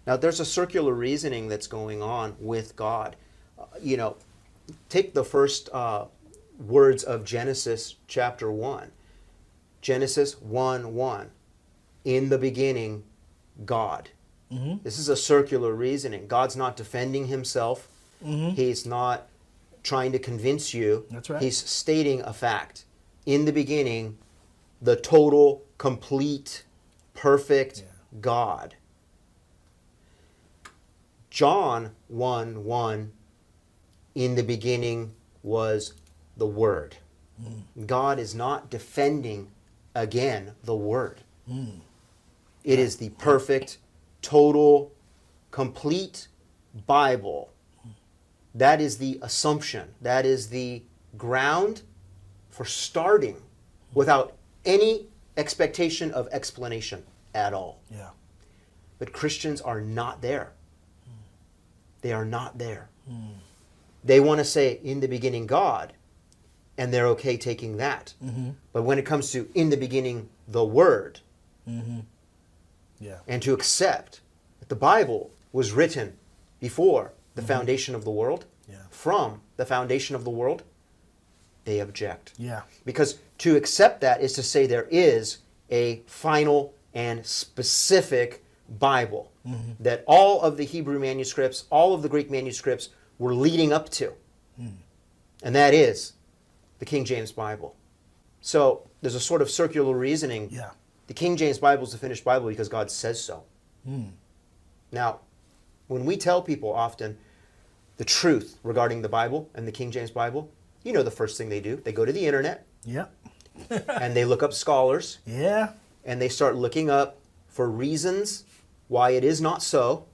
Now, there's a circular reasoning that's going on with God. Take the first words of Genesis chapter 1. Genesis 1:1. In the beginning, God. Mm-hmm. This is a circular reasoning. God's not defending himself. Mm-hmm. He's not trying to convince you. That's right. He's stating a fact. In the beginning, the total, complete, perfect God. John 1:1, in the beginning was the Word. God is not defending, again, the Word. It is the perfect, total, complete Bible. That is the assumption. That is the ground for starting without any expectation of explanation at all. Yeah. But Christians are not there. They are not there. They want to say, in the beginning, God, and they're okay taking that. Mm-hmm. But when it comes to, in the beginning, the Word, and to accept that the Bible was written before the foundation of the world, from the foundation of the world, they object. Yeah. Because to accept that is to say there is a final and specific Bible that all of the Hebrew manuscripts, all of the Greek manuscripts were leading up to. And that is the King James Bible. So there's a sort of circular reasoning. Yeah. The King James Bible is the finished Bible because God says so. Now, when we tell people often the truth regarding the Bible and the King James Bible, you know the first thing they do. They go to the internet. Yeah. And they look up scholars. Yeah. And they start looking up for reasons why it is not so.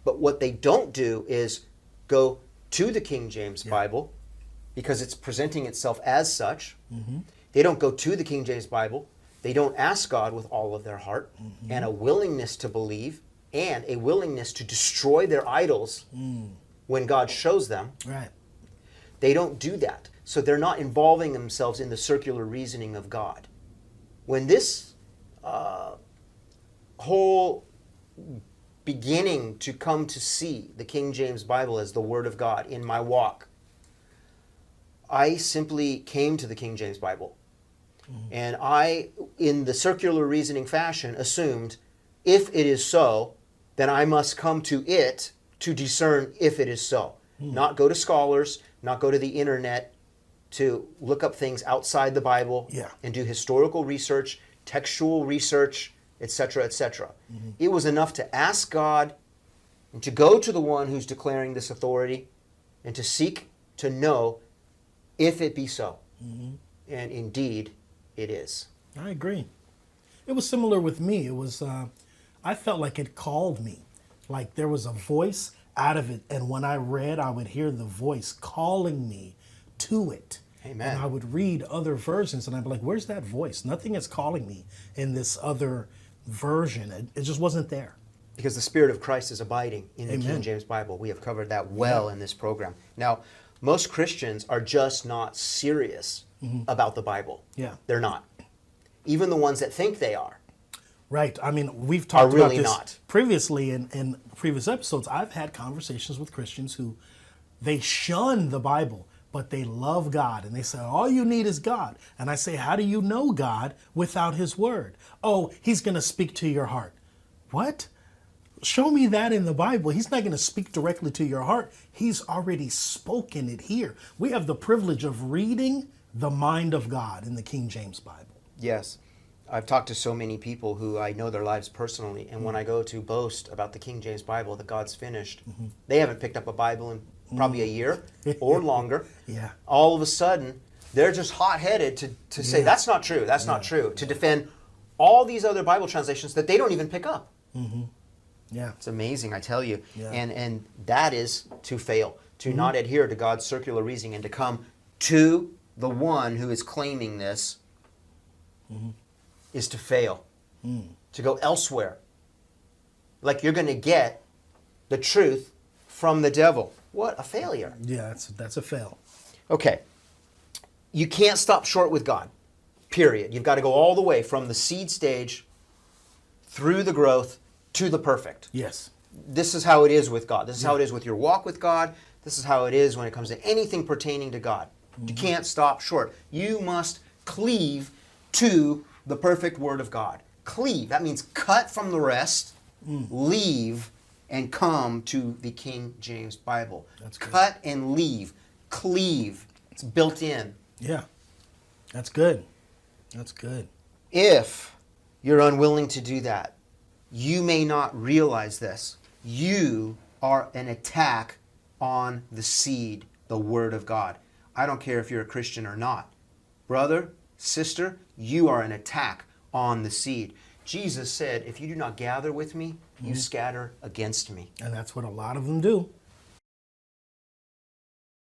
But what they don't do is go to the King James Bible because it's presenting itself as such. They don't go to the King James Bible. They don't ask God with all of their heart and a willingness to believe and a willingness to destroy their idols when God shows them. Right. They don't do that. So they're not involving themselves in the circular reasoning of God. When this whole beginning to come to see the King James Bible as the Word of God in my walk, I simply came to the King James Bible. And I, in the circular reasoning fashion, assumed if it is so, then I must come to it to discern if it is so. Not go to scholars, not go to the internet to look up things outside the Bible and do historical research, textual research, etc., etc. It was enough to ask God and to go to the one who's declaring this authority and to seek to know if it be so. And indeed, it is. I agree. It was similar with me. It was, I felt like it called me. Like there was a voice out of it. And when I read, I would hear the voice calling me to it. Amen. And I would read other versions and I'd be like, where's that voice? Nothing is calling me in this other version. It just wasn't there. Because the Spirit of Christ is abiding in the Amen. King James Bible. We have covered that well in this program. Now, most Christians are just not serious about the Bible. Yeah. They're not. Even the ones that think they are. Right. I mean, we've talked Are really about this not. previously in previous episodes. I've had conversations with Christians who they shun the Bible, but they love God. And they say, all you need is God. And I say, how do you know God without his word? Oh, he's going to speak to your heart. What? Show me that in the Bible. He's not going to speak directly to your heart. He's already spoken it here. We have the privilege of reading the mind of God in the King James Bible. Yes. I've talked to so many people who I know their lives personally, and when I go to boast about the King James Bible, that God's finished, they haven't picked up a Bible in probably a year or longer. Yeah. All of a sudden, they're just hot-headed to say, that's not true, that's not true, to defend all these other Bible translations that they don't even pick up. Yeah. It's amazing, I tell you. Yeah. And that is to fail, to not adhere to God's circular reasoning and to come to the one who is claiming this is to fail, to go elsewhere. Like you're going to get the truth from the devil. What a failure. Yeah, that's a fail. Okay. You can't stop short with God, period. You've got to go all the way from the seed stage through the growth to the perfect. Yes. This is how it is with God. This is how it is with your walk with God. This is how it is when it comes to anything pertaining to God. You can't stop short. You must cleave to the perfect Word of God. Cleave. That means cut from the rest, leave, and come to the King James Bible. That's good. Cut and leave. Cleave. It's built in. Yeah. That's good. That's good. If you're unwilling to do that, you may not realize this. You are an attack on the seed, the Word of God. I don't care if you're a Christian or not. Brother, sister, you are an attack on the seed. Jesus said, if you do not gather with me, you scatter against me. And that's what a lot of them do.